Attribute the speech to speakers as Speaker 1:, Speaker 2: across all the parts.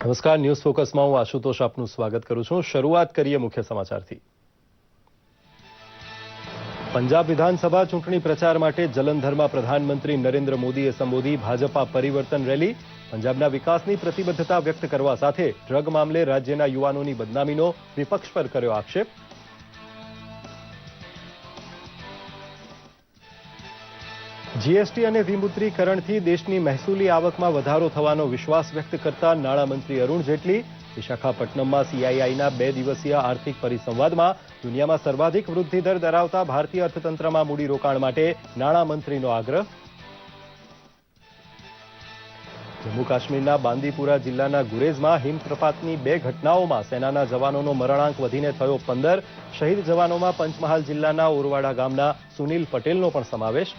Speaker 1: નમસ્કાર, ન્યૂઝ ફોકસમાં હું આશુતોષ આપનું સ્વાગત કરું છું। શરૂઆત કરીએ મુખ્ય સમાચારથી। પંજાબ વિધાનસભા ચૂંટણી પ્રચાર માટે જલંધરમાં પ્રધાનમંત્રી નરેન્દ્ર મોદીએ સંબોધી ભાજપા પરિવર્તન રેલી। પંજાબના વિકાસની પ્રતિબદ્ધતા વ્યક્ત કરવા સાથે ડ્રગ મામલે રાજ્યના યુવાનોની બદનામીનો વિપક્ષ પર કર્યો આક્ષેપ। જીએસટી અને વિમુદ્રીકરણથી દેશની મહેસૂલી આવકમાં વધારો થવાનો વિશ્વાસ વ્યક્ત કરતા નાણામંત્રી અરુણ જેટલી વિશાખાપટ્ટનમમાં સીઆઈઆઈના 2 દિવસીય આર્થિક પરિસંવાદમાં દુનિયામાં સર્વાધિક વૃદ્ધિદર ધરાવતા ભારતીય અર્થતંત્રમાં મૂડીરોકાણ માટે નાણામંત્રીનો આગ્રહ। જમ્મુ કાશ્મીરના બાંદીપુરા જિલ્લાના ગુરેઝમાં હિમપ્રપાતની 2 ઘટનાઓમાં સેનાના જવાનોનો મરણાંક વધીને થયો 15। શહીદ જવાનોમાં પંચમહાલ જિલ્લાના ઓરવાડા ગામના સુનિલ પટેલનો પણ સમાવેશ।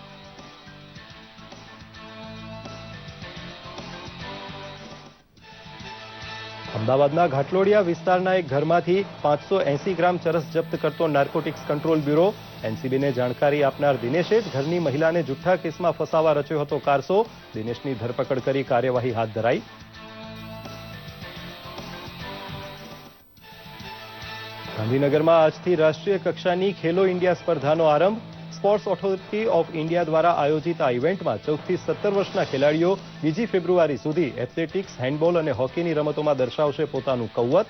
Speaker 1: અમદાવાદના ઘાટલોડિયા વિસ્તારના એક ઘરમાંથી 580 ગ્રામ ચરસ જપ્ત કરતો નાર્કોટિક્સ કંટ્રોલ બ્યુરો। એનસીબીને જાણકારી આપનાર દિનેશે જ ઘરની મહિલાને જુઠ્ઠા કેસમાં ફસાવા રચ્યો હતો કારસો। દિનેશની ધરપકડ કરી કાર્યવાહી હાથ ધરાઈ। ગાંધીનગરમાં આજથી રાષ્ટ્રીય કક્ષાની ખેલો ઇન્ડિયા સ્પર્ધાનો આરંભ। સ્પોર્ટ્સ ઓથોરિટી ઓફ ઇન્ડિયા દ્વારા આયોજિત આ ઇવેન્ટમાં 14 થી 17 વર્ષના ખેલાડીઓ 2 ફેબ્રુઆરી સુધી એથ્લેટિક્સ, હેન્ડબોલ અને હોકીની રમતોમાં દર્શાવશે પોતાનું કૌવત।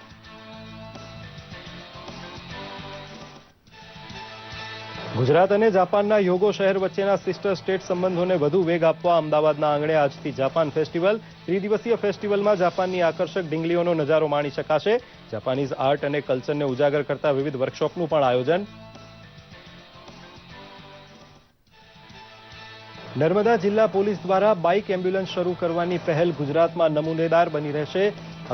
Speaker 1: ગુજરાત અને જાપાનના યોગો શહેર વચ્ચેના સિસ્ટર સ્ટેટ સંબંધોને વધુ વેગ આપવા અમદાવાદના આંગણે આજથી જાપાન ફેસ્ટિવલ। 3 દિવસીય ફેસ્ટિવલમાં જાપાનની આકર્ષક ડીંગલીઓનો નજારો માણી શકાશે। જાપાનીઝ આર્ટ અને કલ્ચરને ઉજાગર કરતા વિવિધ વર્કશોપનું પણ આયોજન। નર્મદા જિલ્લા પોલીસ દ્વારા બાઇક એમ્બ્યુલન્સ શરૂ કરવાની પહેલ ગુજરાતમાં નમૂનેદાર બની રહેશે।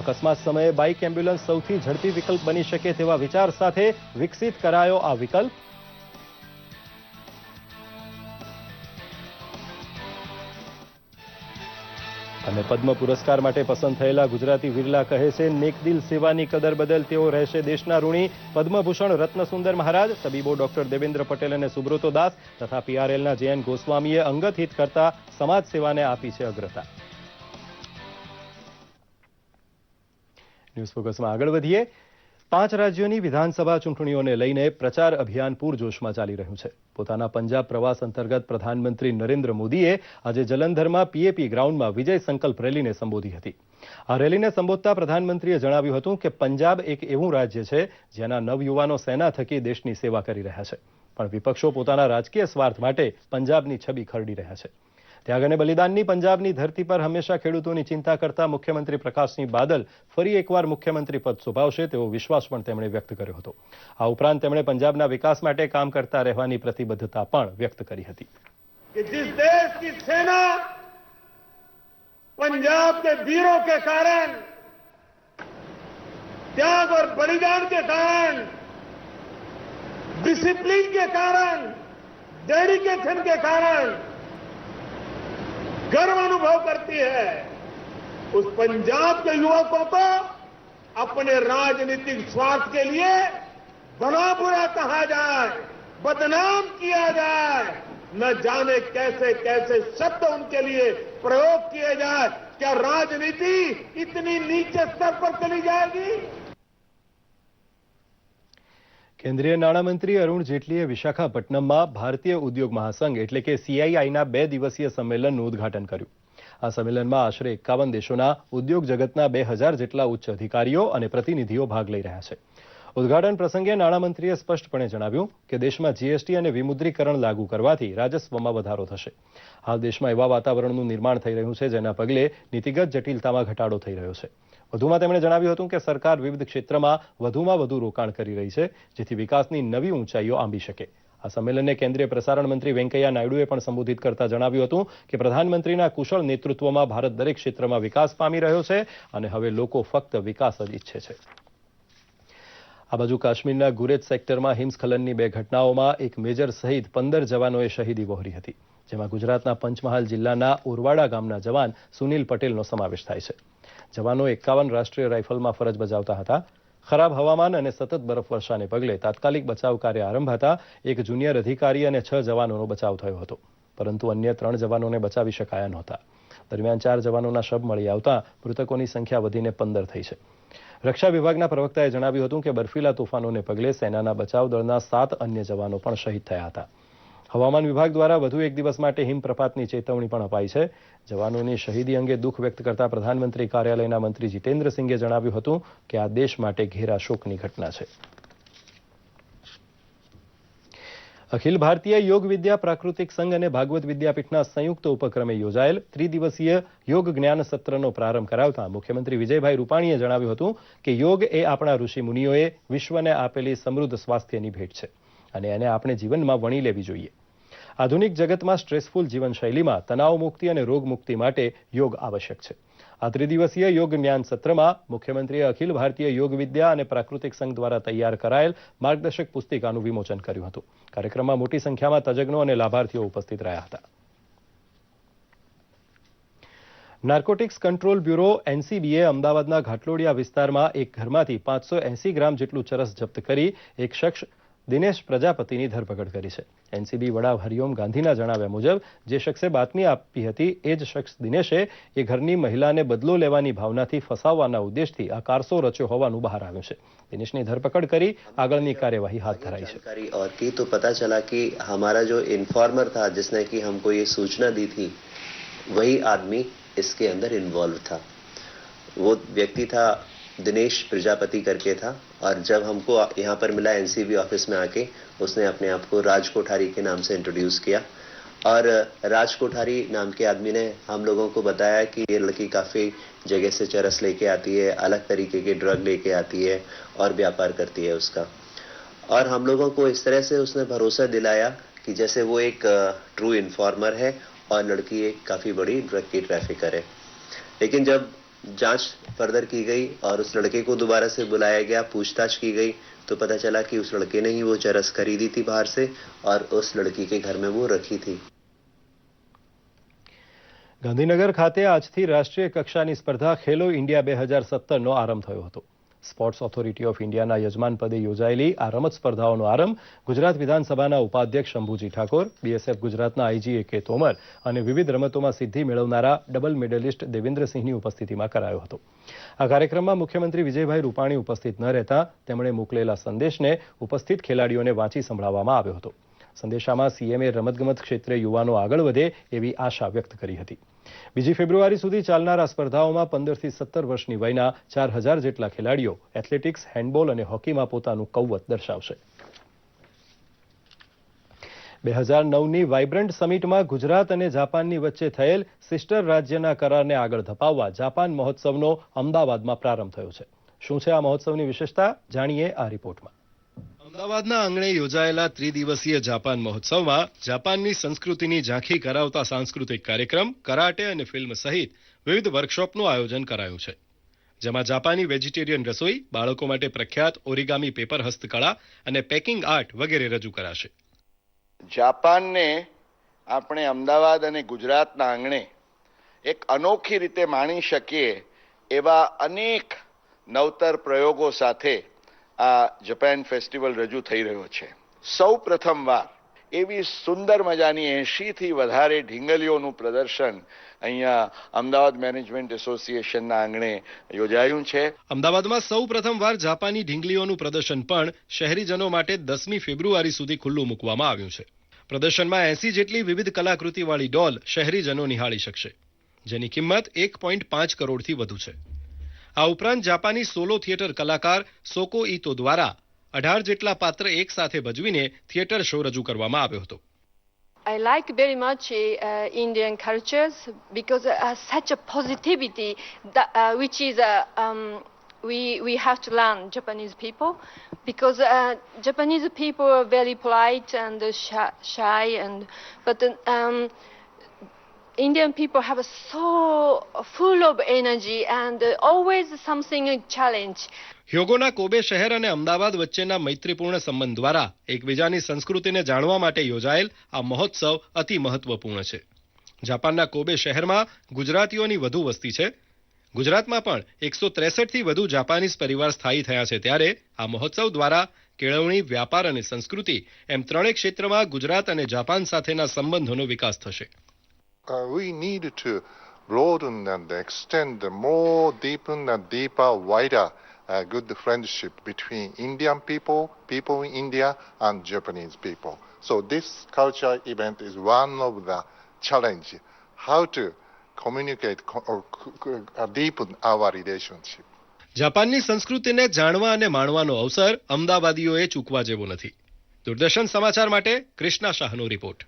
Speaker 1: અકસ્માત સમયે બાઇક એમ્બ્યુલન્સ સૌથી ઝડપી વિકલ્પ બની શકે તેવા વિચાર સાથે વિકસિત કરાયો આ વિકલ્પ। અને પદ્મ પુરસ્કાર માટે પસંદ થયેલા ગુજરાતી વિરલા કહે છે, નેકદિલ સેવાની કદર બદલ તેઓ રહેશે દેશના ઋણી। પદ્મભૂષણ રત્નસુંદર મહારાજ, તબીબો ડોક્ટર દેવેન્દ્ર પટેલ અને સુબ્રતો દાસ તથા પીઆરએલના જયંત ગોસ્વામીએ અંગત હિત કરતા સમાજ સેવાને આપી છે અગ્રતા। ન્યૂઝ ફોકસમાં આગળ વધીએ। 5 રાજ્યોની વિધાનસભા ચૂંટણીઓને લઈને પ્રચાર અભિયાન પૂરજોશમાં ચાલી રહ્યું છે। પોતાના પંજાબ પ્રવાસ અંતર્ગત પ્રધાનમંત્રી નરેન્દ્ર મોદીએ આજે જલંધરમાં પીએપી ગ્રાઉન્ડમાં વિજય સંકલ્પ રેલીને સંબોધી હતી। આ રેલીને સંબોધતા પ્રધાનમંત્રીએ જણાવ્યું હતું કે પંજાબ એક એવું રાજ્ય છે જેના નવયુવાનો સેના થકી દેશની સેવા કરી રહ્યા છે, પણ વિપક્ષો પોતાના રાજકીય સ્વાર્થ માટે પંજાબની છબી ખરડી રહ્યા છે। ત્યાગ અને બલિદાનની પંજાબની ધરતી પર હંમેશા ખેડૂતોની ચિંતા કરતા મુખ્યમંત્રી પ્રકાશસિંહ બાદલ ફરી એકવાર મુખ્યમંત્રી પદ શોભાવશે તેવો વિશ્વાસ પણ તેમણે વ્યક્ત કર્યો હતો। આ ઉપરાંત તેમણે પંજાબના વિકાસ માટે કામ કરતા રહેવાની પ્રતિબદ્ધતા પણ વ્યક્ત કરી હતી।
Speaker 2: कि जिस देश की सेना पंजाब के वीरों के कारण, त्याग और बलिदान के कारण, डिसिप्लिन के कारण, डेडिकेशन के कारण गर्व अनुभव करती है, उस पंजाब के युवकों को अपने राजनीतिक स्वार्थ के लिए भला बुरा कहा जाए, बदनाम किया जाए, न जाने कैसे कैसे शब्द उनके लिए प्रयोग किए जाए। क्या राजनीति इतनी नीचे स्तर पर चली जाएगी?
Speaker 1: કેન્દ્રીય નાણામંત્રી અરુણ જેટલીએ વિશાખાપટ્ટનમમાં ભારતીય ઉદ્યોગ મહાસંઘ એટલે કે સીઆઈઆઈના 2 દિવસીય સંમેલનનું ઉદ્ઘાટન કર્યું। આ સંમેલનમાં આશરે 51 દેશોના ઉદ્યોગ જગતના 2000 જેટલા ઉચ્ચ અધિકારીઓ અને પ્રતિનિધિઓ ભાગ લઈ રહ્યા છે। ઉદ્ઘાટન પ્રસંગે નાણામંત્રીએ સ્પષ્ટપણે જણાવ્યું કે દેશમાં જીએસટી અને વિમુદ્રીકરણ લાગુ કરવાથી રાજસ્વમાં વધારો થશે। હાલ દેશમાં એવા વાતાવરણનું નિર્માણ થઈ રહ્યું છે જેના પગલે નીતિગત જટિલતામાં ઘટાડો થઈ રહ્યો છે। વધુમાં તેમણે જણાવ્યું હતું કે સરકાર વિવિધ ક્ષેત્રમાં વધુમાં વધુ રોકાણ કરી રહી છે જેથી વિકાસની નવી ઊંચાઈઓ આંબી શકે। આ સંમેલનને કેન્દ્રીય પ્રસારણ મંત્રી વેંકૈયા નાયડુએ પણ સંબોધિત કરતા જણાવ્યું હતું કે પ્રધાનમંત્રીના કુશળ નેતૃત્વમાં ભારત દરેક ક્ષેત્રમાં વિકાસ પામી રહ્યો છે અને હવે લોકો ફક્ત વિકાસ જ ઈચ્છે છે। આ બાજુ કાશ્મીરના ગુરેજ સેક્ટરમાં હિમસ્ખલનની 2 ઘટનાઓમાં એક મેજર સહિત 15 જવાનોએ શહીદી વહોરી હતી, જેમાં ગુજરાતના પંચમહાલ જિલ્લાના ઓરવાડા ગામના જવાન સુનિલ પટેલનો સમાવેશ થાય છે। જવાનો 51 રાષ્ટ્રીય રાઇફલમાં ફરજ બજાવતા હતા। ખરાબ હવામાન અને સતત બરફવર્ષાને પગલે તાત્કાલિક બચાવ કાર્ય આરંભાતા એક જુનિયર અધિકારી અને 6 જવાનોનો બચાવ થયો હતો। પરંતુ અન્ય 3 જવાનોને બચાવી શકાયા નહોતા. દરમિયાન 4 જવાનોના શબ મળી આવતા મૃતકોની સંખ્યા વધીને 15 થઈ છે. રક્ષા વિભાગના પ્રવક્તાએ જણાવ્યું હતું કે બર્ફીલા તોફાનોને પગલે સેનાના બચાવ દળના 7 અન્ય જવાનો પણ શહીદ થયા હતા. હવામાન વિભાગ દ્વારા વધુ એક દિવસ માટે હિમપ્રપાતની ચેતવણી પણ અપાઈ છે. જવાનોની શહીદી અંગે દુઃખ વ્યક્ત કરતા પ્રધાનમંત્રી કાર્યાલયના મંત્રી જીતેન્દ્રસિંઘે જણાવ્યું હતું કે આ દેશ માટે ઘેરા શોકની ઘટના છે. અખિલ ભારતીય યોગ વિદ્યા પ્રાકૃતિક સંઘ અને ભાગવત વિદ્યાપીઠના સંયુક્ત ઉપક્રમે યોજાયેલ ત્રિદિવસીય યોગ જ્ઞાન સત્રનો પ્રારંભ કરાવતા મુખ્યમંત્રી વિજયભાઈ રૂપાણીએ જણાવ્યું હતું કે યોગ એ આપણા ઋષિ મુનિઓએ વિશ્વને આપેલી સમૃદ્ધ સ્વાસ્થ્યની ભેટ છે અને એને આપણે જીવનમાં વણી લેવી જોઈએ. આધુનિક જગતમાં સ્ટ્રેસફુલ જીવનશૈલીમાં તણાવ મુક્તિ અને રોગ મુક્તિ માટે યોગ આવશ્યક છે. આ ત્રિદિવસીય યોગ જ્ઞાન સત્રમાં મુખ્યમંત્રીએ અખિલ ભારતીય યોગ વિદ્યા અને પ્રાકૃતિક સંઘ દ્વારા તૈયાર કરાયેલ માર્ગદર્શક પુસ્તિકાનું વિમોચન કર્યું હતું. કાર્યક્રમમાં મોટી સંખ્યામાં તજજ્ઞો અને લાભાર્થીઓ ઉપસ્થિત રહ્યા હતા. નાર્કોટિક્સ કંટ્રોલ બ્યુરો એનસીબીએ અમદાવાદના ઘાટલોડિયા વિસ્તારમાં એક ઘરમાંથી 580 ગ્રામ જેટલું ચરસ જપ્ત કરી એક શખ્સ દિનેશ પ્રજાપતિની ધરપકડ કરી છે. એનસીબી વડા હરિઓમ ગાંધીના જણાવ્યા મુજબ જે શખ્સે બાતમી આપી હતી એ જ શખ્સ દિનેશે એ ઘરની મહિલાને બદલો લેવાની ભાવનાથી ફસાવવાના ઉદ્દેશથી આ કારસો રચ્યો હોવાનું બહાર આવ્યું છે. દિનેશની ધરપકડ કરી આગળની કાર્યવાહી હાથ ધરાઈ છે.
Speaker 3: और की तो पता चला कि हमारा जो इन्फॉर्मर था जिसने कि हमको ये सूचना दी थी वही आदमी इसके अंदर इन्वॉल्व था. वो व्यक्ति था दिनेश प्रजापति करके था और जब हमको यहाँ पर मिला एनसीबी ऑफिस में आके उसने अपने आप को राज कोठारी के नाम से इंट्रोड्यूस किया और राज कोठारी नाम के आदमी ने हम लोगों को बताया कि ये लड़की काफ़ी जगह से चरस लेके आती है, अलग तरीके के ड्रग लेके आती है और व्यापार करती है उसका. और हम लोगों को इस तरह से उसने भरोसा दिलाया कि जैसे वो एक ट्रू इन्फॉर्मर है और लड़की एक काफ़ी बड़ी ड्रग की ट्रैफिकर है. लेकिन जब जांच फर्दर की गई और उस लड़के को दोबारा से बुलाया गया, पूछताछ की गई तो पता चला कि उस लड़के ने ही वो चरस खरीदी थी बाहर से और उस लड़की के घर में वो रखी थी.
Speaker 1: ગાંધીનગર ખાતે આજથી રાષ્ટ્રીય કક્ષાની સ્પર્ધા ખેલો ઇન્ડિયા 2017નો આરંભ થયો હતો. સ્પોર્ટ્સ ઓથોરિટી ઓફ ઇન્ડિયાના યજમાન પદે યોજાયેલી આ રમત સ્પર્ધાઓનો આરંભ ગુજરાત વિધાનસભાના ઉપાધ્યક્ષ શંભુજી ઠાકોર, બીએસએફ ગુજરાતના આઈજી એ.કે. તોમર અને વિવિધ રમતોમાં સિદ્ધિ મેળવનારા ડબલ મેડલિસ્ટ દેવેન્દ્રસિંહની ઉપસ્થિતિમાં કરાયો હતો. આ કાર્યક્રમમાં મુખ્યમંત્રી વિજયભાઈ રૂપાણી ઉપસ્થિત ન રહેતા તેમણે મોકલેલા સંદેશને ઉપસ્થિત ખેલાડીઓને વાંચી સંભળાવવામાં આવ્યો હતો. સંદેશામાં સીએમએ રમતગમત ક્ષેત્રે યુવાનો આગળ વધે એવી આશા વ્યક્ત કરી હતી. 2 ફેબ્રુઆરી સુધી ચાલનાર આ સ્પર્ધાઓમાં 15 થી 17 વર્ષની વયના 4000 જેટલા ખેલાડીઓ એથ્લેટિક્સ, હેન્ડબોલ અને હોકીમાં પોતાનું કૌવત દર્શાવશે. 2009ની વાઇબ્રન્ટ સમિટમાં ગુજરાત અને જાપાનની વચ્ચે થયેલ સિસ્ટર રાજ્યના કરારને આગળ ધપાવવા જાપાન મહોત્સવનો અમદાવાદમાં પ્રારંભ થયો છે. શું છે આ મહોત્સવની વિશેષતા? જાણીએ આ રિપોર્ટમાં. અમદાવાદના આંગણે યોજાયેલા ત્રિદિવસીય જાપાન મહોત્સવમાં જાપાનની સંસ્કૃતિની ઝાંખી કરાવતા સાંસ્કૃતિક કાર્યક્રમ, કરાટે અને ફિલ્મ સહિત વિવિધ વર્કશોપનું આયોજન કરાયું છે. જેમાં જાપાની વેજીટેરિયન રસોઈ, બાળકો માટે પ્રખ્યાત ઓરિગામી પેપર હસ્તકળા અને પેકિંગ આર્ટ વગેરે રજૂ કરાશે.
Speaker 4: જાપાનને આપણે અમદાવાદ અને ગુજરાતના આંગણે એક અનોખી રીતે માણી શકીએ એવા અનેક નવતર પ્રયોગો સાથે આ જાપાન ફેસ્ટિવલ રજૂ થઈ રહ્યો છે. સૌ પ્રથમવાર એવી સુંદર મજાની 80થી વધારે ઢીંગલીઓનું પ્રદર્શન અહીંયા અમદાવાદ મેનેજમેન્ટ એસોસિએશનના આંગણે યોજાયું છે.
Speaker 1: અમદાવાદમાં સૌ પ્રથમવાર જાપાની ઢીંગલીઓનું પ્રદર્શન પણ શહેરીજનો માટે 10મી ફેબ્રુઆરી સુધી ખુલ્લું મૂકવામાં આવ્યું છે. પ્રદર્શનમાં 80 જેટલી વિવિધ કલાકૃતિવાળી ડોલ શહેરીજનો નિહાળી શકશે, જેની કિંમત 1.5 કરોડથી વધુ છે. આ ઉપરાંત જાપાની સોલો થિયેટર કલાકાર સોકો ઈતો દ્વારા 18 જેટલા પાત્ર એક સાથે ભજવીને થિયેટર શો રજૂ કરવામાં આવ્યો હતો.
Speaker 5: I like very much Indian cultures because such a positivity that, which is we have to learn Japanese people because Japanese people are very polite and shy but Indian people have so full of energy and always something challenge.
Speaker 1: હ્યોગોના Kobe શહેર અને અમદાવાદ વચ્ચેના મૈત્રીપૂર્ણ સંબંધ દ્વારા એકબીજાની સંસ્કૃતિને જાણવા માટે યોજાયેલ આ મહોત્સવ અતિ મહત્વપૂર્ણ છે. જાપાનના કોબે શહેરમાં ગુજરાતીઓની વધુ વસ્તી છે ગુજરાતમાં પણ 163થી વધુ જાપાનીઝ પરિવાર સ્થાયી થયા છે ત્યારે આ મહોત્સવ દ્વારા કેળવણી, વ્યાપાર અને સંસ્કૃતિ એમ ત્રણેય ક્ષેત્રમાં ગુજરાત અને જાપાન સાથેના સંબંધોનો વિકાસ થશે.
Speaker 6: We need to broaden and extend more deeper, wider good friendship between Indian people in India and Japanese people. So this culture event is one of the challenge, how to communicate or deepen our relationship.
Speaker 1: જાપાનની સંસ્કૃતિને જાણવા અને માણવાનો અવસર અમદાવાદીઓએ ચૂકવા જેવો નથી. દૂરદર્શન સમાચાર માટે Krishna શાહનો report.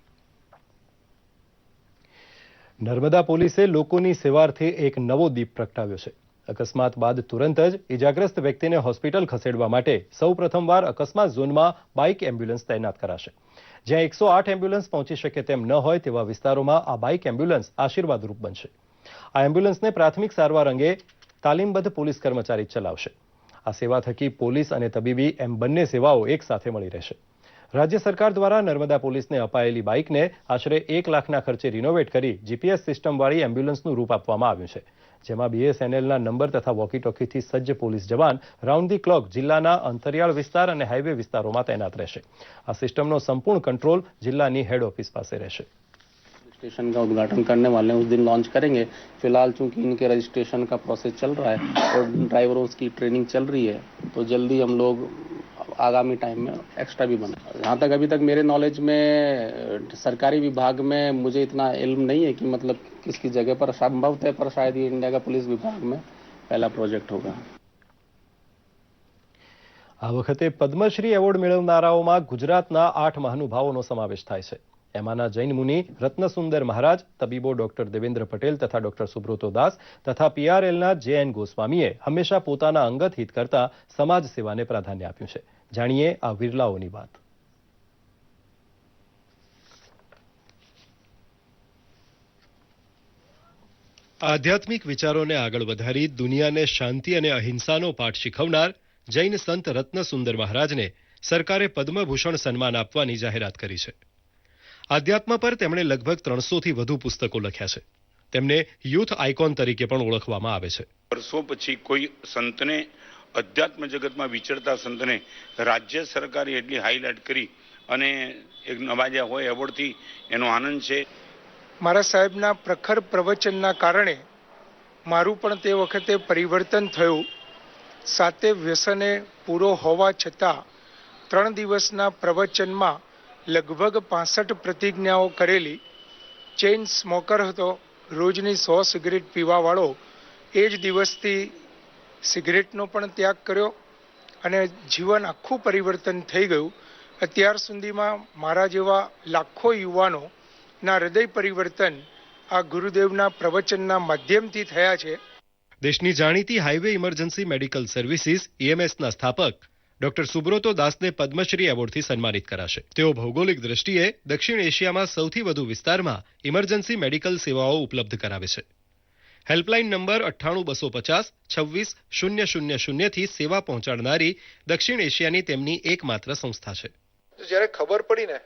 Speaker 1: Narmada પોલીસે લોકોની સેવાર્થે એક નવો દીપ પ્રગટાવ્યો છે. અકસ્માત બાદ તુરંત જ ઇજાગ્રસ્ત વ્યક્તિને હોસ્પિટલ ખસેડવા માટે સૌ પ્રથમવાર અકસ્માત ઝોનમાં બાઇક એમ્બ્યુલન્સ તૈનાત કરાશે. જ્યાં 108 એમ્બ્યુલન્સ પહોંચી શકે તેમ ન હોય તેવા વિસ્તારોમાં આ બાઇક એમ્બ્યુલન્સ આશીર્વાદરૂપ બનશે. આ એમ્બ્યુલન્સને પ્રાથમિક સારવાર અંગે તાલીમબદ્ધ પોલીસ કર્મચારી ચલાવશે. આ સેવા થકી પોલીસ અને તબીબી એમ બંને સેવાઓ એક સાથે મળી રહેશે. રાજ્ય સરકાર દ્વારા નર્મદા પોલીસને અપાયેલી બાઇકને આશરે 1 લાખના ખર્ચે રિનોવેટ કરી જીપીએસ સિસ્ટમવાળી એમ્બ્યુલન્સનું રૂપ આપવામાં આવ્યું છે, જેમાં BSNLના નંબર તથા વોકી ટોકીથી સજ્જ police Jawan round the clock જિલ્લાના અંતરિયાળ વિસ્તાર અને હાઈવે વિસ્તારોમાં તૈનાત રહેશે. આ સિસ્ટમનો સંપૂર્ણ કંટ્રોલ જિલ્લાની હેડ ઓફિસ પાસે રહેશે.
Speaker 7: रजिस्ट्रेशन का उद्घाटन करने वाले हैं, उस दिन लॉन्च करेंगे. फिलहाल चूंकि इनके रजिस्ट्रेशन का प्रोसेस चल रहा है और ड्राइवरों की ट्रेनिंग चल रही है, तो जल्दी हम लोग आगामी टाइम में एक्स्ट्रा भी बने. जहाँ तक अभी तक मेरे नॉलेज में सरकारी विभाग में मुझे इतना इल्म नहीं है कि मतलब किसकी जगह पर, संभवतः पर शायद ये इंडिया का पुलिस विभाग में पहला प्रोजेक्ट होगा.
Speaker 1: આ વખતે પદ્મશ્રી એવોર્ડ મેળવનારાઓમાં ગુજરાતના 8 મહાનુભાવોનો સમાવેશ થાય છે. એમાંના જૈન મુનિ રત્નસુંદર મહારાજ, તબીબો ડોક્ટર દેવેન્દ્ર પટેલ તથા ડોક્ટર સુબ્રતો દાસ તથા PRLના JN ગોસ્વામીએ હંમેશા પોતાના અંગત હિત કરતા સમાજ સેવાને પ્રાધાન્ય આપ્યું છે. જાણીએ આ વિરલાઓની વાત. આધ્યાત્મિક વિચારોને આગળ વધારી દુનિયાને શાંતિ અને અહિંસાનો પાઠ શીખવનાર જૈન સંત રત્નસુંદર મહારાજને સરકારે પદ્મભૂષણ સન્માન આપવાની જાહેરાત કરી છે. આધ્યાત્મ પર તેમણે લગભગ 300થી વધુ પુસ્તકો લખ્યા છે. તેમને યુથ આઇકોન તરીકે પણ ઓળખવામાં આવે છે.
Speaker 8: વર્ષો પછી કોઈ સંતને, અધ્યાત્મ જગતમાં વિચરતા સંતને રાજ્ય સરકારે એટલી હાઇલાઇટ કરી અને એક નવાજ્યા હોય એવોર્ડથી એનો આનંદ છે.
Speaker 9: મારા સાહેબના પ્રખર પ્રવચનના કારણે મારું પણ તે વખતે પરિવર્તન થયું. સાતે વ્યસને પૂરો હોવા છતાં 3 દિવસના પ્રવચનમાં લગભગ 65 પ્રતિજ્ઞાઓ કરેલી. ચેઇન સ્મોકર હતો, રોજની 100 સિગરેટ પીવાવાળો. એ જ દિવસથી સિગરેટનો પણ ત્યાગ કર્યો અને જીવન આખું પરિવર્તન થઈ ગયું. અત્યાર સુધીમાં મારા જેવા લાખો યુવાનોના હૃદય પરિવર્તન આ ગુરુદેવના પ્રવચનના માધ્યમથી થયા છે.
Speaker 1: દેશની જાણીતી હાઈવે ઇમરજન્સી મેડિકલ સર્વિસીસ EMSના સ્થાપક ડોક્ટર સુબ્રતો દાસને પદ્મશ્રી એવોર્ડથી સન્માનિત કરાશે. તેઓ ભૌગોલિક દ્રષ્ટિએ દક્ષિણ એશિયામાં સૌથી વધુ વિસ્તારમાં ઇમરજન્સી મેડિકલ સેવાઓ ઉપલબ્ધ કરાવે છે. હેલ્પલાઇન નંબર 9825260000 થી સેવા પહોંચાડનારી દક્ષિણ એશિયાની તેમની એકમાત્ર સંસ્થા છે.
Speaker 10: જ્યારે ખબર પડી ને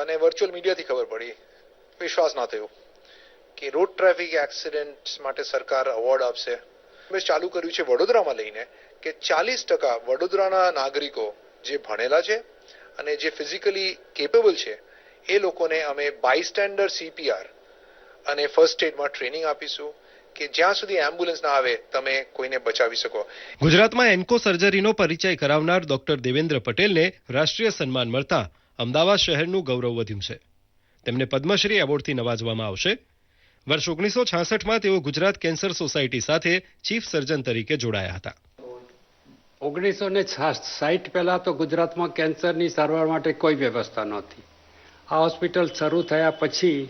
Speaker 10: અને વર્ચ્યુઅલ મીડિયાથી ખબર પડી, વિશ્વાસ ન થયો કે રોડ ટ્રાફિક એક્સિડન્ટ માટે સરકાર એવોર્ડ આપશે. મેં ચાલુ કર્યું છે વડોદરામાં લઈને કે 40% વડોદરાના નાગરિકો જે ભણેલા છે અને જે ફિઝિકલી કેપેબલ છે એ લોકોને અમે બાયસ્ટેન્ડર CPR અને ફર્સ્ટ એડમાં ટ્રેનિંગ આપીશું કે જ્યાં સુધી એમ્બ્યુલન્સ ના આવે તમે કોઈને બચાવી શકો.
Speaker 1: ગુજરાતમાં એન્કો સર્જરીનો પરિચય કરાવનાર ડોક્ટર દેવેન્દ્ર પટેલને રાષ્ટ્રીય સન્માન મળતા અમદાવાદ શહેરનું ગૌરવ વધ્યું છે. તેમને પદ્મશ્રી એવોર્ડથી નવાજવામાં આવશે. વર્ષ 1966માં તેઓ ગુજરાત કેન્સર સોસાયટી સાથે ચીફ સર્જન તરીકે જોડાયા હતા.
Speaker 11: 1960 પહેલા તો ગુજરાતમાં કેન્સરની સારવાર માટે કોઈ વ્યવસ્થા નહોતી. આ હોસ્પિટલ શરૂ થયા પછી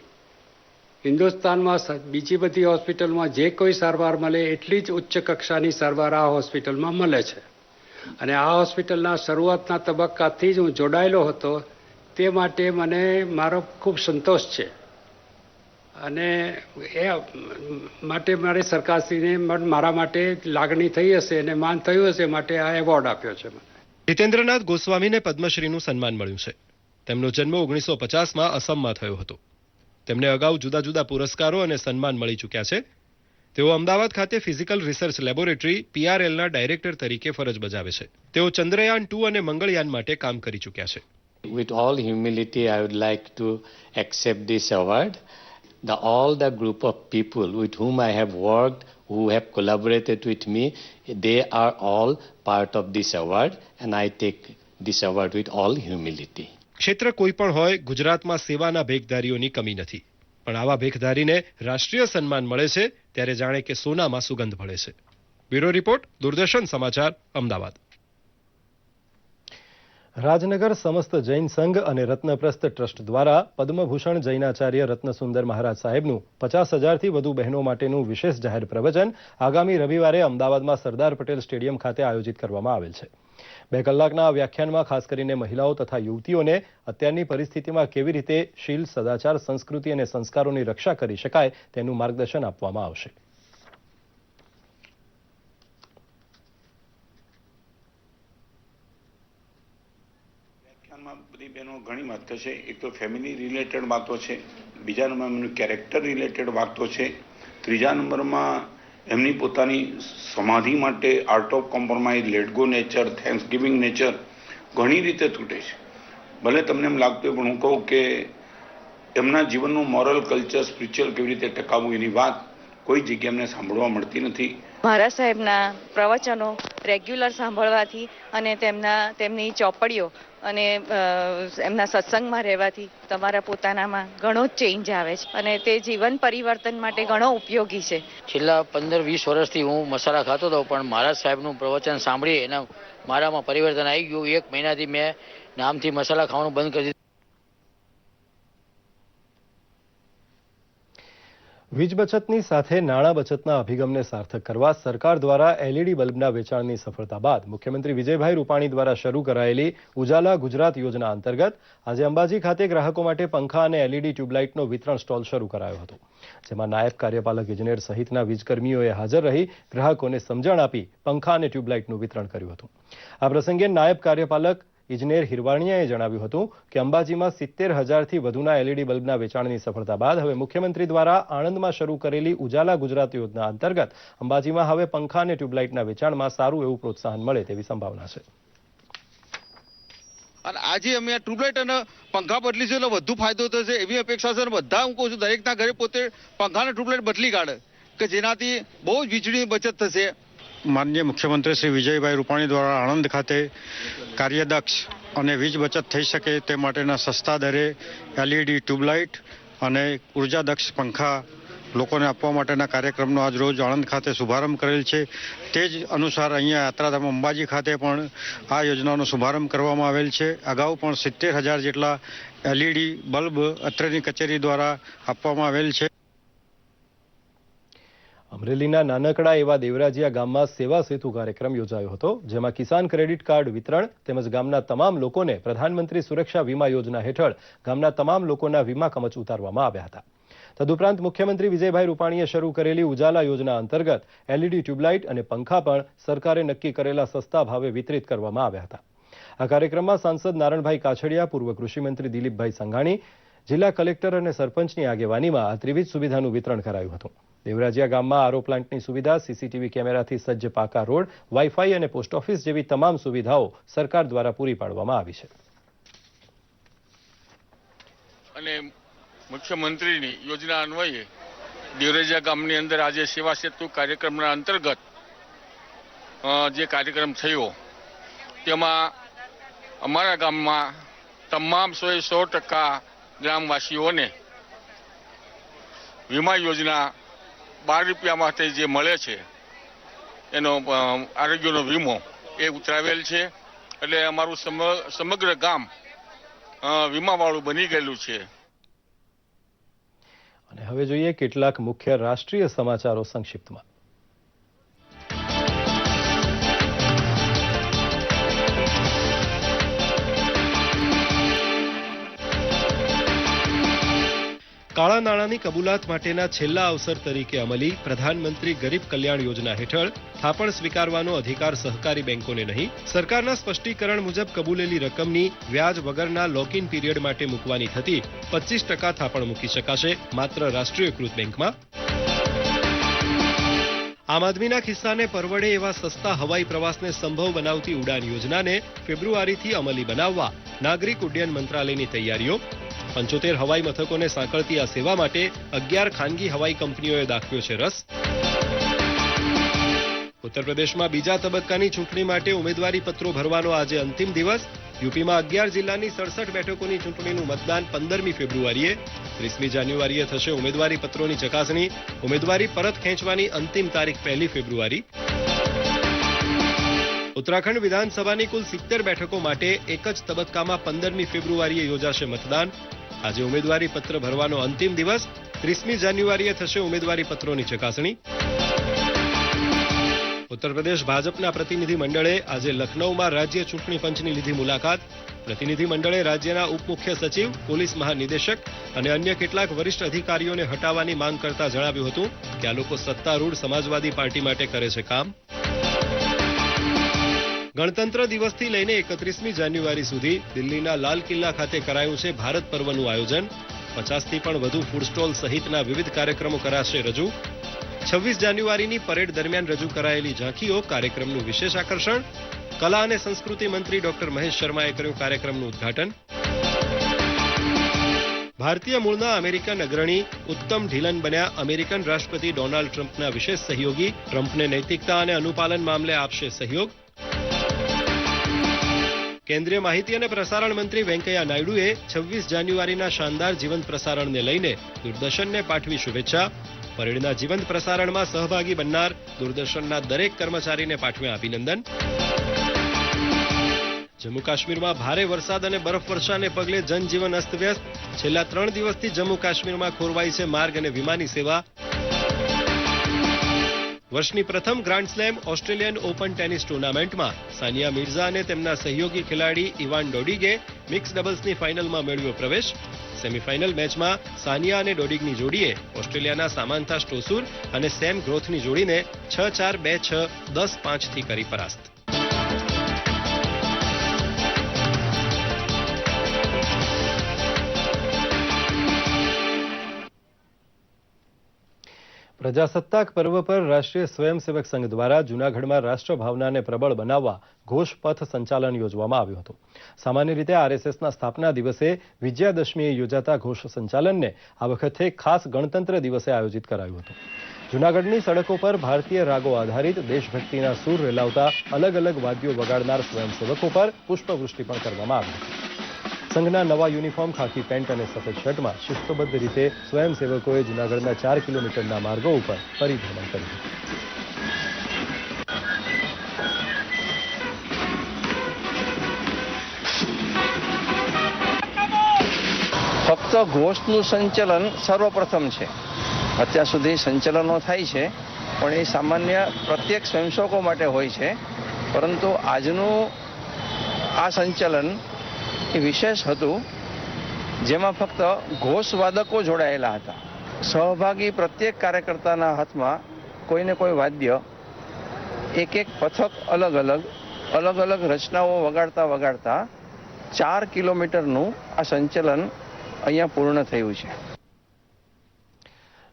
Speaker 11: હિન્દુસ્તાનમાં બીજી બધી હોસ્પિટલમાં જે કોઈ સારવાર મળે એટલી જ ઉચ્ચ કક્ષાની સારવાર આ હોસ્પિટલમાં મળે છે. અને આ હોસ્પિટલના શરૂઆતના તબક્કાથી જ હું જોડાયેલો હતો, તે માટે મને મારો ખૂબ સંતોષ છે. અને એ માટે મારી સરકારશ્રીને મારા માટે લાગણી થઈ હશે અને માન થયું હશે માટે આ એવોર્ડ આપ્યો છે મને.
Speaker 1: જીતેન્દ્રનાથ ગોસ્વામીને પદ્મશ્રીનું સન્માન મળ્યું છે. તેમનો જન્મ 1950માં અસમમાં થયો હતો. તેમને અગાઉ જુદા જુદા પુરસ્કારો અને સન્માન મળી ચૂક્યા છે. તેઓ અમદાવાદ ખાતે ફિઝિકલ રિસર્ચ લેબોરેટરી PRLના ડાયરેક્ટર તરીકે ફરજ બજાવે છે. તેઓ ચંદ્રયાન 2 અને મંગળયાન માટે કામ કરી ચૂક્યા છે.
Speaker 12: With all humility, I would like to accept this award. All the group of people with whom I have worked, who have collaborated with me, they are all part of this award, and I take this award with all humility.
Speaker 1: ક્ષેત્ર કોઈ પણ હોય, ગુજરાતમાં સેવાના ભેખધારીઓની કમી નથી. પણ આવા ભેખધારીને રાષ્ટ્રીય સન્માન મળે છે ત્યારે જાણે કે સોનામાં સુગંધ ભળે છે. બ્યુરો રિપોર્ટ, દૂરદર્શન સમાચાર, અમદાવાદ. રાજનગર સમસ્ત જૈન સંઘ અને રત્નપ્રસ્થ ટ્રસ્ટ દ્વારા પદ્મભૂષણ જૈનાચાર્ય રત્નસુંદર મહારાજ સાહેબનું 50,000થી વધુ બહેનો માટેનું વિશેષ જાહેર પ્રવચન આગામી રવિવારે અમદાવાદમાં સરદાર પટેલ સ્ટેડિયમ ખાતે આયોજિત કરવામાં આવેલ છે. 2 કલાકના આ વ્યાખ્યાનમાં ખાસ કરીને મહિલાઓ તથા યુવતીઓને અત્યારની પરિસ્થિતિમાં કેવી રીતે શીલ, સદાચાર, સંસ્કૃતિ અને સંસ્કારોની રક્ષા કરી શકાય તેનું માર્ગદર્શન આપવામાં આવશે.
Speaker 8: બધી બહેનો ઘણી વાત કરશે. એક તો ફેમિલી રિલેટેડ વાતો છે, બીજા નંબરમાં કેરેક્ટર રિલેટેડ વાતો છે, ત્રીજા નંબરમાં એમની પોતાની સમાધિ માટે art of compromise, let go nature, thanks giving nature ઘણી રીતે તૂટે છે. ભલે તમને એમ લાગતું હોય, પણ હું કહું કે એમના જીવનનું મોરલ, કલ્ચર, સ્પિરિચ્યુઅલ કેવી રીતે ટકાવવું એની વાત કોઈ જગ્યાએ એમને સાંભળવા મળતી નથી.
Speaker 13: મહારાજ સાહેબના પ્રવચનો રેગ્યુલર સાંભળવાથી અને તેમની ચોપડીઓ અને એમના સત્સંગમાં રહેવાથી તમારા પોતાનામાં ઘણો જ ચેન્જ આવે છે અને તે જીવન પરિવર્તન માટે ઘણો ઉપયોગી છે.
Speaker 14: છેલ્લા 15-20 વર્ષથી હું મસાલા ખાતો હતો, પણ મહારાજ સાહેબનું પ્રવચન સાંભળી એના મારામાં પરિવર્તન આવી ગયું. 1 મહિનાથી મેં નામથી મસાલા ખાવાનું બંધ કરી દીધું.
Speaker 1: વીજ બચતની સાથે નાણાં બચતના અભિગમને સાર્થક કરવા સરકાર દ્વારા LED બલ્બના વેચાણની સફળતા બાદ મુખ્યમંત્રી વિજયભાઈ રૂપાણી દ્વારા શરૂ કરાયેલી ઉજાલા ગુજરાત યોજના અંતર્ગત આજે અંબાજી ખાતે ગ્રાહકો માટે પંખા અને LED ટ્યુબલાઇટનો વિતરણ સ્ટોલ શરૂ કરાયો હતો, જેમાં નાયબ કાર્યપાલક ઇજનેર સહિતના વીજકર્મીઓએ હાજર રહી ગ્રાહકોને સમજણ આપી પંખા અને ટ્યુબલાઇટનું વિતરણ કર્યું હતું. આ પ્રસંગે નાયબ કાર્યપાલક ઇજનેર હિરવાણિયાએ જણાવ્યું હતું કે અંબાજીમાં 70,000થી વધુના LED બલ્બના વેચાણની સફળતા બાદ હવે મુખ્યમંત્રી દ્વારા આણંદમાં શરૂ કરેલી ઉજાલા ગુજરાત યોજના અંતર્ગત અંબાજીમાં હવે પંખા અને ટ્યુબલાઇટના વેચાણમાં સારું એવું પ્રોત્સાહન મળે તેવી સંભાવના છે.
Speaker 15: અને આજે અમે આ ટ્યુબલાઇટ અને પંખા બદલીશું એટલે વધુ ફાયદો થશે એવી અપેક્ષા છે. બધા હું કહું છું દરેકના ઘરે પોતે પંખા અને ટ્યુબલાઇટ બદલી કાઢે કે જેનાથી બહુ જ વીજળીની બચત થશે.
Speaker 16: માનનીય મુખ્યમંત્રી શ્રી વિજયભાઈ રૂપાણી દ્વારા આણંદ ખાતે કાર્યદક્ષ અને વીજ બચત થઈ શકે તે માટેના સસ્તા દરે LED ટ્યુબલાઇટ અને ઉર્જાદક્ષ પંખા લોકોને આપવા માટેના કાર્યક્રમનો આજ રોજ આણંદ ખાતે શુભારંભ કરેલ છે. તે જ અનુસાર અહીંયા યાત્રાધામ અંબાજી ખાતે પણ આ યોજનાનો શુભારંભ કરવામાં આવેલ છે. અગાઉ પણ 70,000 જેટલા LED બલ્બ અત્રેની કચેરી દ્વારા આપવામાં આવેલ છે.
Speaker 1: અમરેલીના નાનકડા એવા દેવરાજીયા ગામમાં સેવા સેતુ કાર્યક્રમ યોજાયો હતો, જેમાં કિસાન ક્રેડિટ કાર્ડ વિતરણ તેમજ ગામના તમામ લોકોને પ્રધાનમંત્રી સુરક્ષા વીમા યોજના હેઠળ ગામના તમામ લોકોના વીમા કવચ ઉતારવામાં આવ્યા હતા. તદુપરાંત મુખ્યમંત્રી વિજયભાઈ રૂપાણીએ શરૂ કરેલી ઉજાલા યોજના અંતર્ગત LED ટ્યુબલાઇટ અને પંખા પણ સરકારે નક્કી કરેલા સસ્તા ભાવે વિતરિત કરવામાં આવ્યા હતા. આ કાર્યક્રમમાં સાંસદ નારણભાઈ કાછડિયા, પૂર્વ કૃષિમંત્રી દિલીપભાઈ સંઘાણી, જિલ્લા કલેક્ટર અને સરપંચની આગેવાનીમાં આ ત્રિવિધ સુવિધાનું વિતરણ કરાયું હતું. દેવરાજીયા ગામમાં આરો પ્લાન્ટની સુવિધા, CCTV કેમેરાથી સજ્જ પાકા રોડ, વાઈફાઈ અને પોસ્ટ ઓફિસ જેવી તમામ સુવિધાઓ સરકાર દ્વારા પૂરી પાડવામાં આવી છે.
Speaker 15: અને મુખ્યમંત્રીની યોજના અન્વયે દેવરાજીયા ગામની અંદર આજે સેવા સેતુ કાર્યક્રમના અંતર્ગત જે કાર્યક્રમ થયો તેમાં અમારા ગામમાં તમામ 100% ગ્રામવાસીઓને વીમા યોજના 12 રૂપિયા માટે જે મળે છે એનો આરોગ્યનો વીમો એ ઉતરાવેલ છે. એટલે અમારું સમગ્ર ગામ વીમાવાળું બની ગયેલું છે.
Speaker 1: અને હવે જોઈએ કેટલાક મુખ્ય રાષ્ટ્રીય સમાચારો સંક્ષિપ્તમાં. કાળા નાણાંની કબૂલાત માટેના છેલ્લા અવસર તરીકે અમલી પ્રધાનમંત્રી ગરીબ કલ્યાણ યોજના હેઠળ થાપણ સ્વીકારવાનો અધિકાર સહકારી બેંકોને નહીં, સરકારના સ્પષ્ટીકરણ મુજબ કબૂલેલી રકમની વ્યાજ વગરના લોકઇન પીરિયડ માટે મૂકવાની થતી 25% થાપણ મૂકી શકાશે માત્ર રાષ્ટ્રીયકૃત બેંકમાં. આમ આદમીના ખિસ્સાને પરવડે એવા સસ્તા હવાઈ પ્રવાસને સંભવ બનાવતી ઉડાન યોજનાને ફેબ્રુઆરીથી અમલી બનાવવા નાગરિક ઉડ્ડયન મંત્રાલયની તૈયારીઓ. 75 હવાઈ મથકોને સાંકળતી આ સેવા માટે 11 ખાનગી હવાઈ કંપનીઓએ દાખવ્યો છે રસ. ઉત્તર પ્રદેશમાં બીજા તબક્કાની ચૂંટણી માટે ઉમેદવારી પત્રો ભરવાનો આજે અંતિમ દિવસ. યુપીમાં 11 જિલ્લાની 67 બેઠકોની ચૂંટણીનું મતદાન 15મી ફેબ્રુઆરીએ. 30મી જાન્યુઆરીએ થશે ઉમેદવારી પત્રોની ચકાસણી. ઉમેદવારી પરત ખેંચવાની અંતિમ તારીખ 1લી ફેબ્રુઆરી. ઉત્તરાખંડ વિધાનસભાની કુલ 70 બેઠકો માટે એક જ તબક્કામાં 15મી ફેબ્રુઆરીએ યોજાશે મતદાન. આજે ઉમેદવારી પત્ર ભરવાનો અંતિમ દિવસ. 30મી જાન્યુઆરીએ થશે ઉમેદવારી પત્રોની ચકાસણી. ઉત્તર પ્રદેશ ભાજપના પ્રતિનિધિ મંડળે આજે લખનૌમાં રાજ્ય ચૂંટણી પંચની લીધી મુલાકાત. પ્રતિનિધિ મંડળે રાજ્યના ઉપમુખ્ય સચિવ, પોલીસ મહાનિદેશક અને અન્ય કેટલાક વરિષ્ઠ અધિકારીઓને હટાવવાની માંગ કરતા જણાવ્યું હતું કે આ લોકો સત્તારૂઢ સમાજવાદી પાર્ટી માટે કરે છે કામ. ગણતંત્ર દિવસથી લઈને 31મી જાન્યુઆરી સુધી દિલ્હીના લાલ કિલ્લા ખાતે કરાયું છે ભારત પર્વનું આયોજન. 50થી પણ વધુ ફૂડ સ્ટોલ સહિતના વિવિધ કાર્યક્રમો કરાશે રજૂ. 26 જાન્યુઆરીની પરેડ દરમિયાન રજૂ કરાયેલી ઝાંખીઓ કાર્યક્રમનું વિશેષ આકર્ષણ. કલા અને સંસ્કૃતિ મંત્રી ડોક્ટર મહેશ શર્માએ કર્યું કાર્યક્રમનું ઉદ્ઘાટન. ભારતીય મૂળના અમેરિકન અગ્રણી ઉત્તમ ઢીલન બન્યા અમેરિકન રાષ્ટ્રપતિ ડોનાલ્ડ ટ્રમ્પના વિશેષ સહયોગી. ટ્રમ્પને નૈતિકતા અને અનુપાલન મામલે આપશે સહયોગ. કેન્દ્રીય માહિતી અને પ્રસારણ મંત્રી વેંકૈયા નાયડુએ 26 જાન્યુઆરીના શાનદાર જીવંત પ્રસારણને લઈને દૂરદર્શનને પાઠવી શુભેચ્છા. પરેડના જીવંત પ્રસારણમાં સહભાગી બનનાર દૂરદર્શનના દરેક કર્મચારીને પાઠવ્યા અભિનંદન. જમ્મુ કાશ્મીરમાં ભારે વરસાદ અને બરફવર્ષાને પગલે જનજીવન અસ્તવ્યસ્ત. છેલ્લા 3 દિવસથી જમ્મુ કાશ્મીરમાં ખોરવાઈ છે માર્ગ અને વિમાની સેવા. વર્ષની પ્રથમ grand slam Australian open tennis ટુર્નામેન્ટમાં સાનિયા મિર્ઝા અને તેમના સહયોગી ખેલાડી ઇવાન ડોડિગે મિક્સ ડબલ્સની ફાઇનલમાં મેળવ્યો પ્રવેશ. સેમીફાઇનલ મેચમાં સાનિયા અને ડોડિગની જોડીએ ઓસ્ટ્રેલિયાના સામાન્થા સ્ટોસુર અને સેમ ગ્રોથની જોડીને 6-4, 2-6, 10-5થી કરી પરાસ્ત. પ્રજાસત્તાક પર્વ પર રાષ્ટ્રીય સ્વયંસેવક સંઘ દ્વારા જૂનાગઢમાં રાષ્ટ્રભાવનાને પ્રબળ બનાવવા ઘોષપથ સંચાલન યોજવામાં આવ્યું હતું. સામાન્ય રીતે આરએસએસના સ્થાપના દિવસે વિજયાદશમીએ યોજાતા ઘોષ સંચાલનને આ વખતે ખાસ ગણતંત્ર દિવસે આયોજિત કરાયું હતું. જૂનાગઢની સડકો પર ભારતીય રાગો આધારિત દેશભક્તિના સૂર રેલાવતા અલગ અલગ વાદ્યો વગાડનાર સ્વયંસેવકો પર પુષ્પવૃષ્ટિ પણ કરવામાં આવી હતી. સંઘના નવા યુનિફોર્મ, ખાકી પેન્ટ અને સફેદ શર્ટમાં શિસ્તબદ્ધ રીતે સ્વયંસેવકોએ જૂનાગઢના 4 કિલોમીટરના માર્ગો ઉપર પરિભ્રમણ કર્યું.
Speaker 17: ફક્ત ઘોષનું સંચાલન સર્વપ્રથમ છે. અત્યાર સુધી સંચાલનો થાય છે પણ એ સામાન્ય પ્રત્યેક સ્વયંસેવકો માટે હોય છે, પરંતુ આજનું આ સંચાલન એ વિશેષ હતું, જેમાં ફક્ત ઘોષવાદકો જોડાયેલા હતા. સહભાગી પ્રત્યેક કાર્યકર્તાના હાથમાં કોઈને કોઈ વાદ્ય, એક પથક અલગ અલગ રચનાઓ વગાડતા 4 કિલોમીટરનું આ સંચાલન અહીંયા પૂર્ણ થયું છે.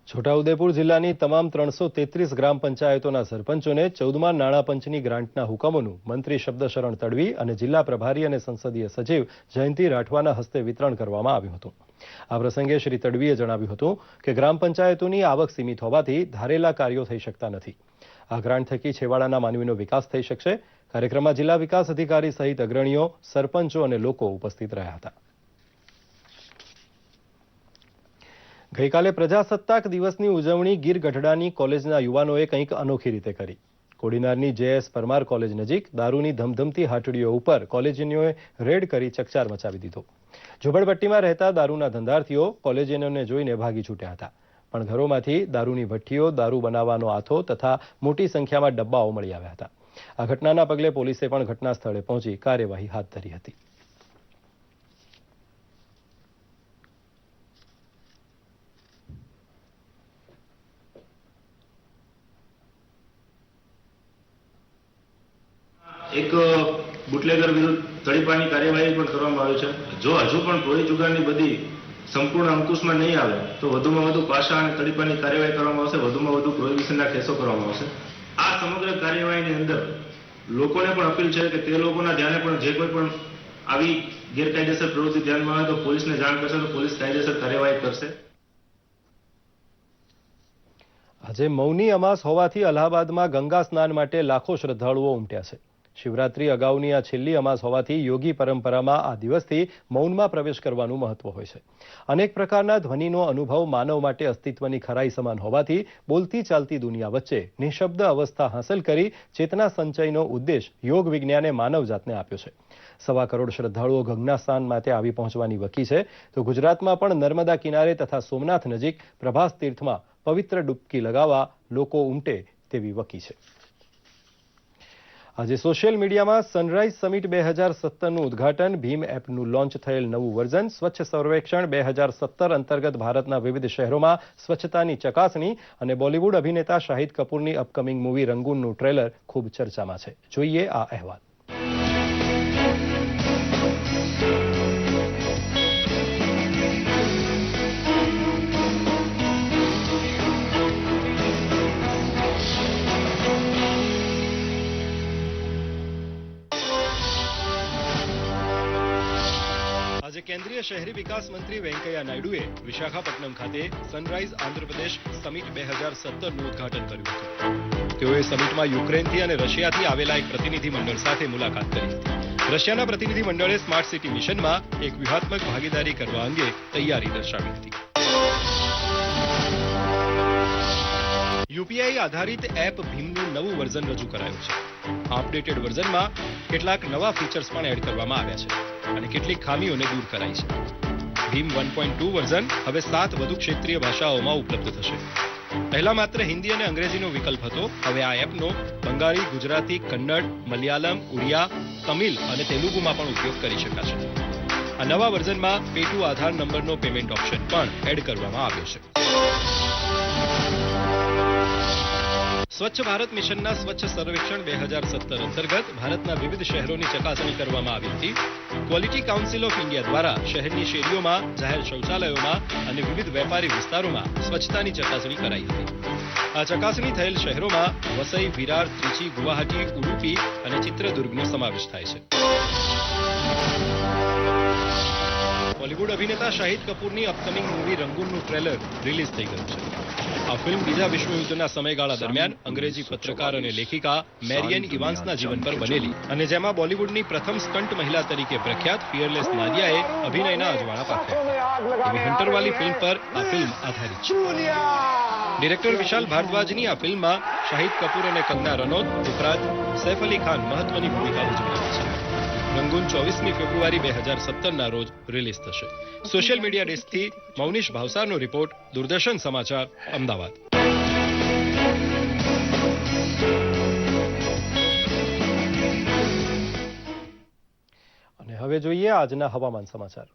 Speaker 1: છોટાઉદેપુર જિલ્લાની તમામ 333 ગ્રામ પંચાયતોના સરપંચોને 14મા નાણાં પંચની ગ્રાન્ટના હુકમોનું મંત્રી શબ્દશરણ તડવી અને જિલ્લા પ્રભારી અને સંસદીય સચિવ જયંતિ રાઠવાના હસ્તે વિતરણ કરવામાં આવ્યું હતું. આ પ્રસંગે શ્રી તડવીએ જણાવ્યું હતું કે ગ્રામ પંચાયતોની આવક સીમિત હોવાથી ધારેલા કાર્યો થઈ શકતા નથી. આ ગ્રાન્ટ થકી છેવાડાના માનવીનો વિકાસ થઈ શકશે. કાર્યક્રમમાં જિલ્લા વિકાસ અધિકારી સહિત અગ્રણીઓ, સરપંચો અને લોકો ઉપસ્થિત રહ્યા હતા. ગઈકાલે પ્રજાસત્તાક દિવસની ઉજવણી ગીર ગઢડાની કોલેજના યુવાનોએ કંઈક અનોખી રીતે કરી. કોડીનારની JS પરમાર કોલેજ નજીક દારૂની ધમધમતી હાટડીઓ ઉપર કોલેજિયનોએ રેડ કરી ચકચાર મચાવી દીધો. ઝુંપડપટ્ટીમાં રહેતા દારૂના ધંધાર્થીઓ કોલેજિયનોને જોઈને ભાગી છૂટ્યા હતા, પણ ઘરોમાંથી દારૂની ભઠ્ઠીઓ, દારૂ બનાવવાનો આથો તથા મોટી સંખ્યામાં ડબ્બાઓ મળી આવ્યા હતા. આ ઘટનાના પગલે પોલીસે પણ ઘટના સ્થળે પહોંચી કાર્યવાહી હાથ ધરી હતી.
Speaker 18: એક બુટલેગર વિરુદ્ધ તડીપારની કાર્યવાહી પણ કરવામાં આવી છે. જો હજુ પણ ટોળી જુગારની બધી સંપૂર્ણ અંકુશમાં નહીં આવે તો વધુમાં વધુ પાસા અને તડીપાની કાર્યવાહી કરવામાં આવશે, વધુમાં વધુ પ્રોહિબિશનના કેસો કરવામાં આવશે. આ સમગ્ર કાર્યવાહીની અંદર લોકોને પણ અપીલ છે કે તે લોકોના ધ્યાને પણ જે કોઈ પણ આવી ગેરકાયદેસર પ્રવૃત્તિ ધ્યાનમાં આવે તો પોલીસને જાણ કરશે તો પોલીસ કાયદેસર કાર્યવાહી કરશે.
Speaker 1: આજે મૌની અમાસ હોવાથી અલ્હાબાદમાં ગંગા સ્નાન માટે લાખો શ્રદ્ધાળુઓ ઉમટ્યા છે. શિવરાત્રી અગાઉની આ છેલ્લી અમાસ હોવાથી યોગી પરંપરામાં આ દિવસથી મૌનમાં પ્રવેશ કરવાનું મહત્વ હોય છે. અનેક પ્રકારના ધ્વનિનો અનુભવ માનવ માટે અસ્તિત્વની ખરાઈ સમાન હોવાથી બોલતી ચાલતી દુનિયા વચ્ચે નિઃશબ્દ અવસ્થા હાંસલ કરી ચેતના સંચયનો ઉદ્દેશ યોગ વિજ્ઞાને માનવજાતને આપ્યો છે. 1.25 કરોડ શ્રદ્ધાળુઓ ગંગા સ્નાન માટે આવી પહોંચવાની વકી છે. તો ગુજરાતમાં પણ નર્મદા કિનારે તથા સોમનાથ નજીક પ્રભાસ તીર્થમાં પવિત્ર ડૂબકી લગાવવા લોકો ઉમટે તેવી વકી છે. આજે સોશિયલ મીડિયામાં સનરાઈઝ સમિટ 2017નું ઉદ્ઘાટન, ભીમ એપનું લોન્ચ થયેલ નવું વર્ઝન, સ્વચ્છ સર્વેક્ષણ 2017 અંતર્ગત ભારતના વિવિધ શહેરોમાં સ્વચ્છતાની ચકાસણી અને બોલિવૂડ અભિનેતા શાહિદ કપૂરની અપકમિંગ મૂવી રંગૂનનું ટ્રેલર ખૂબ ચર્ચામાં છે. જોઈએ આ અહેવાલ. આજે કેન્દ્રીય શહેરી વિકાસ મંત્રી વેંકૈયા નાયડુએ વિશાખાપટ્ટનમ ખાતે સનરાઈઝ આંધ્રપ્રદેશ સમિટ 2017નું ઉદ્ઘાટન કર્યું હતું. તેઓએ સમિટમાં યુક્રેનથી અને રશિયાથી આવેલા એક પ્રતિનિધિ મંડળ સાથે મુલાકાત કરી હતી. રશિયાના પ્રતિનિધિ મંડળે સ્માર્ટ સિટી મિશનમાં એક વ્યૂહાત્મક ભાગીદારી કરવા અંગે તૈયારી દર્શાવી હતી. યુપીઆઈ આધારિત એપ ભીમનું નવું વર્ઝન રજૂ કરાયું છે. અપડેટેડ વર્ઝનમાં કેટલાક નવા ફીચર્સ પણ એડ કરવામાં આવ્યા છે અને કેટલીક ખામીઓને દૂર કરાઈ છે. ભીમ 1.2 વર્ઝન હવે 7 વધુ ક્ષેત્રીય ભાષાઓમાં ઉપલબ્ધ થશે. પહેલા માત્ર હિન્દી અને અંગ્રેજીનો વિકલ્પ હતો. હવે આ એપનો બંગાળી, ગુજરાતી, કન્નડ, મલયાલમ, ઉડિયા, તમિલ અને તેલુગુમાં પણ ઉપયોગ કરી શકાશે. આ નવા વર્ઝનમાં પે ટુ આધાર નંબરનો પેમેન્ટ ઓપ્શન પણ એડ કરવામાં આવ્યો છે. સ્વચ્છ ભારત મિશનના સ્વચ્છ સર્વેક્ષણ 2017 અંતર્ગત ભારતના વિવિધ શહેરોની ચકાસણી કરવામાં આવી હતી. ક્વોલિટી કાઉન્સિલ ઓફ ઇન્ડિયા દ્વારા શહેરની શેરીઓમાં, જાહેર શૌચાલયોમાં અને વિવિધ વેપારી વિસ્તારોમાં સ્વચ્છતાની ચકાસણી કરાઈ હતી. આ ચકાસણી થયેલ શહેરોમાં વસઈ, વિરાર, ત્રિચી, ગુવાહાટી, ઉડુપી અને ચિત્રદુર્ગનો સમાવેશ થાય છે. બોલિવૂડ અભિનેતા શાહિદ કપૂરની અપકમિંગ મૂવી રંગૂનનું ટ્રેલર રિલીઝ થઈ ગયું છે. આ ફિલ્મ બીજા વિશ્વયુદ્ધના સમયગાળા દરમિયાન અંગ્રેજી પત્રકાર અને લેખિકા મેરિયન ઇવાન્સના જીવન પર બનેલી અને જેમાં બોલિવૂડની પ્રથમ સ્ટન્ટ મહિલા તરીકે પ્રખ્યાત ફિયરલેસ નાદિયાએ અભિનયના અજવાળા પાથર્યા. એવી હન્ટરવાલી ફિલ્મ પર આ ફિલ્મ આધારિત છે. ડિરેક્ટર વિશાલ ભારદ્વાજની આ ફિલ્મમાં શાહિદ કપૂર અને કંગના રનૌત ઉપરાંત સૈફ અલી ખાન મહત્વની ભૂમિકા ભજવી છે. રંગૂન 24મી ફેબ્રુઆરી 2017ના રોજ રિલીઝ થશે. સોશિયલ મીડિયા ડેસ્કથી મૌનિશ ભાવસારનો રિપોર્ટ, દૂરદર્શન સમાચાર, અમદાવાદ. અને હવે જોઈએ આજના હવામાન સમાચાર.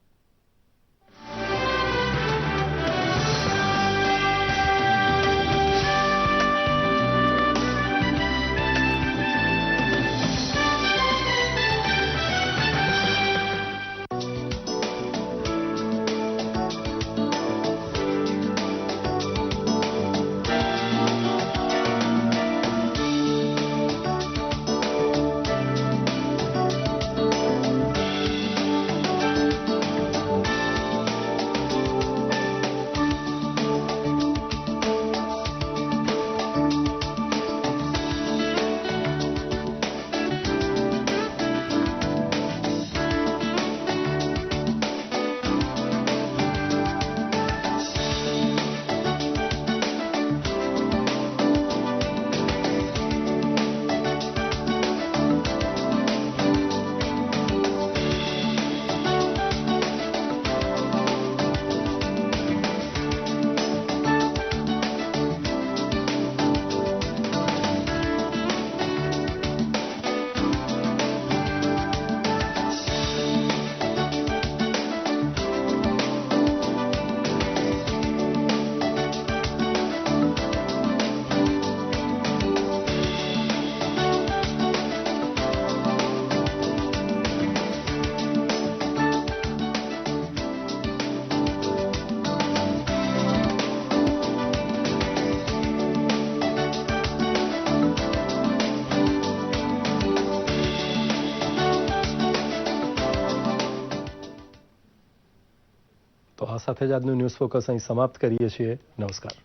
Speaker 1: તો આ સાથે જ આજનું ન્યૂઝ ફોકસ અહીં સમાપ્ત કરીએ છીએ. નમસ્કાર.